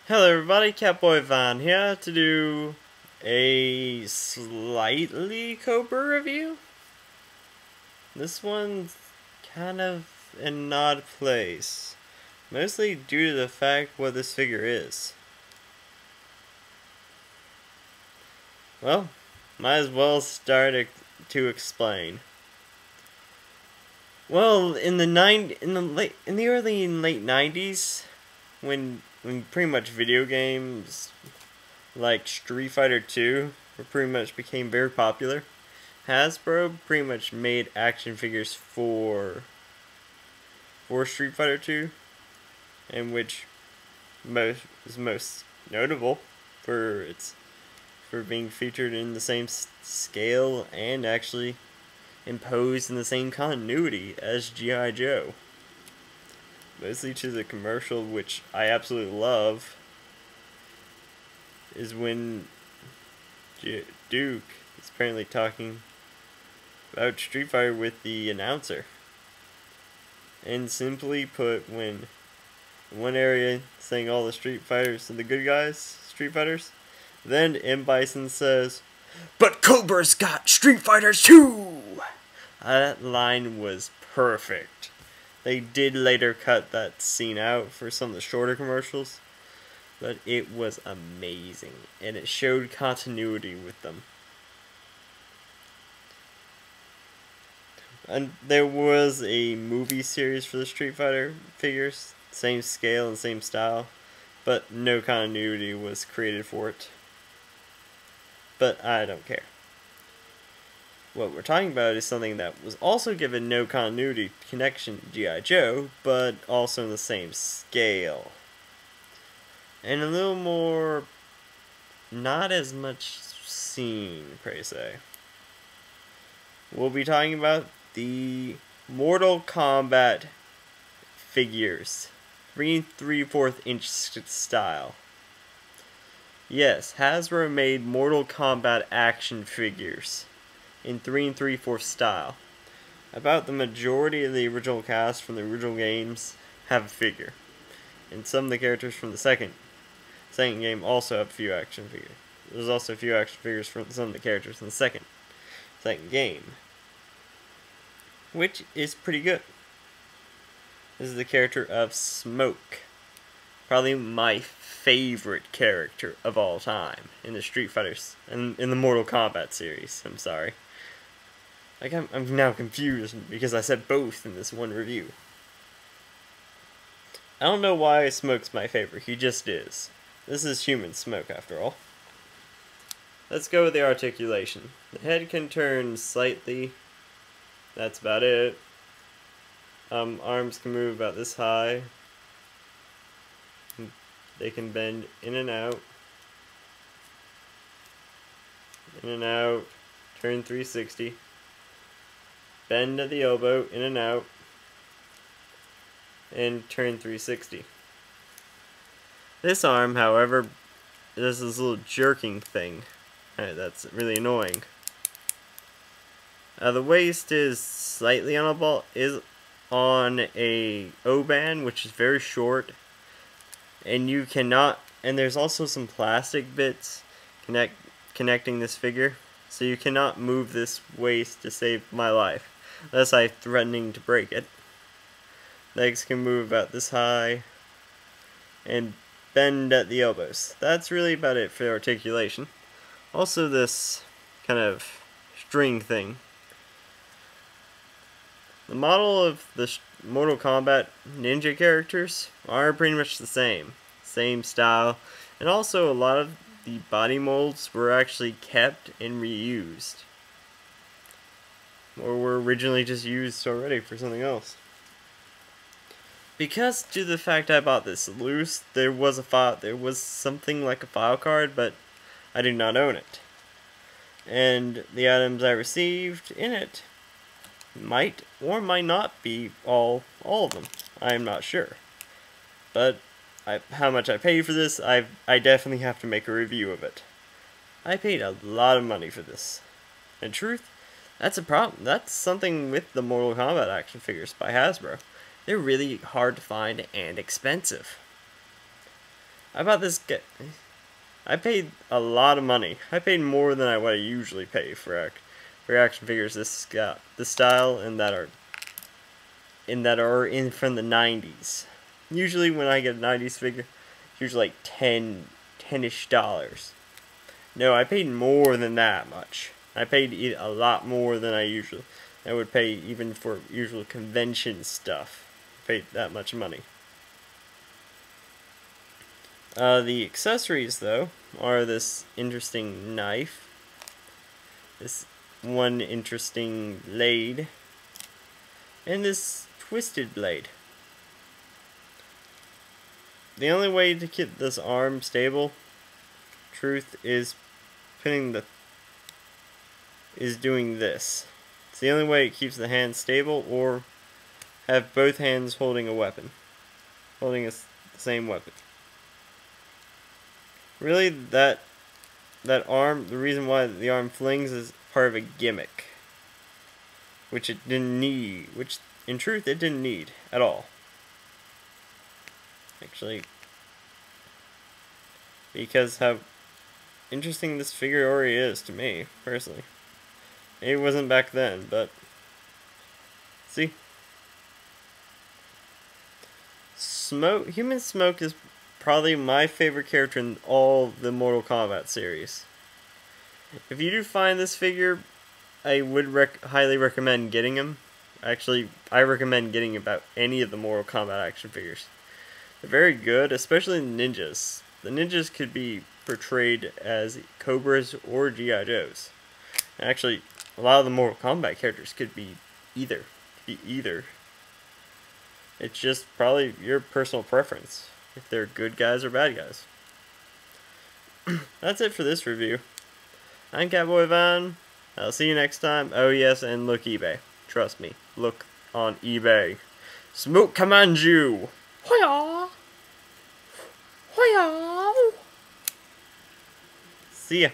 Hello everybody, Catboy Von here to do a slightly Cobra review. This one's kind of in an odd place, mostly due to the fact what this figure is. Well, might as well start to explain. Well, in the early and late 90s, when pretty much video games like Street Fighter 2 pretty much became very popular, Hasbro pretty much made action figures for Street Fighter 2, and which is most notable for being featured in the same scale and actually imposed in the same continuity as G.I. Joe. Mostly to the commercial, which I absolutely love, is when Duke is apparently talking about Street Fighter with the announcer. And simply put, when in one area saying all the Street Fighters and the good guys, Street Fighters, then M. Bison says, "But Cobra's got Street Fighters too!" That line was perfect. They did later cut that scene out for some of the shorter commercials, but it was amazing, and it showed continuity with them. And there was a movie series for the Street Fighter figures, same scale and same style, but no continuity was created for it. But I don't care. What we're talking about is something that was also given no continuity connection to G.I. Joe, but also in the same scale. And a little more, not as much seen, pray say. We'll be talking about the Mortal Kombat figures, 3 3/4 inch style. Yes, Hasbro made Mortal Kombat action figures in 3 3/4 style. About the majority of the original cast from the original games have a figure, and some of the characters from the second game also have a few action figures. There's also a few action figures from some of the characters in the second game, which is pretty good. This is the character of Smoke, probably my favorite character of all time in the Street Fighters and in the Mortal Kombat series. I'm sorry. I'm now confused because I said both in this one review. I don't know why Smoke's my favorite. He just is. This is human Smoke, after all. Let's go with the articulation. The head can turn slightly. That's about it. Arms can move about this high. They can bend in and out. In and out. Turn 360. Bend at the elbow, in and out. And turn 360. This arm, however, does this little jerking thing. That's really annoying. The waist is slightly on a O-band, which is very short, and you cannot. And there's also some plastic bits connecting this figure, so you cannot move this waist to save my life, unless I'm threatening to break it. Legs can move about this high, and bend at the elbows. That's really about it for articulation. Also, this kind of string thing. The model of the Mortal Kombat ninja characters are pretty much the same. Same style. And also a lot of the body molds were actually kept and reused. Or were originally just used already for something else. Because due to the fact I bought this loose, there was something like a file card, but I do not own it. And the items I received in it might or might not be all of them. I am not sure. But how much I paid for this, I definitely have to make a review of it. I paid a lot of money for this. In truth, that's a problem. That's something with the Mortal Kombat action figures by Hasbro. They're really hard to find and expensive. I bought this guy. I paid a lot of money. I paid more than what I usually pay for action figures. This style and that are in from the 90s. Usually when I get a 90s figure, it's usually like $10-ish. No, I paid more than that much. I paid a lot more than I would pay even for usual convention stuff. I paid that much money. The accessories, though, are this interesting knife, this one interesting blade, and this twisted blade. The only way to keep this arm stable, truth, is doing this. It's the only way it keeps the hand stable, or have both hands holding a weapon, holding the same weapon. Really, that arm, the reason why the arm flings is part of a gimmick, which it didn't need, which in truth it didn't need at all. Actually, because how interesting this figure already is to me, personally. It wasn't back then, but see? Human Smoke is probably my favorite character in all the Mortal Kombat series. If you do find this figure, I would highly recommend getting him. Actually, I recommend getting about any of the Mortal Kombat action figures. They're very good, especially the ninjas. The ninjas could be portrayed as Cobras or G.I. Joes. Actually, a lot of the Mortal Kombat characters could be either. It's just probably your personal preference, if they're good guys or bad guys. That's it for this review. I'm Catboy Von. I'll see you next time. Oh yes, and look eBay. Trust me, look on eBay. Smoke command you! Hoya! Hoya! See ya.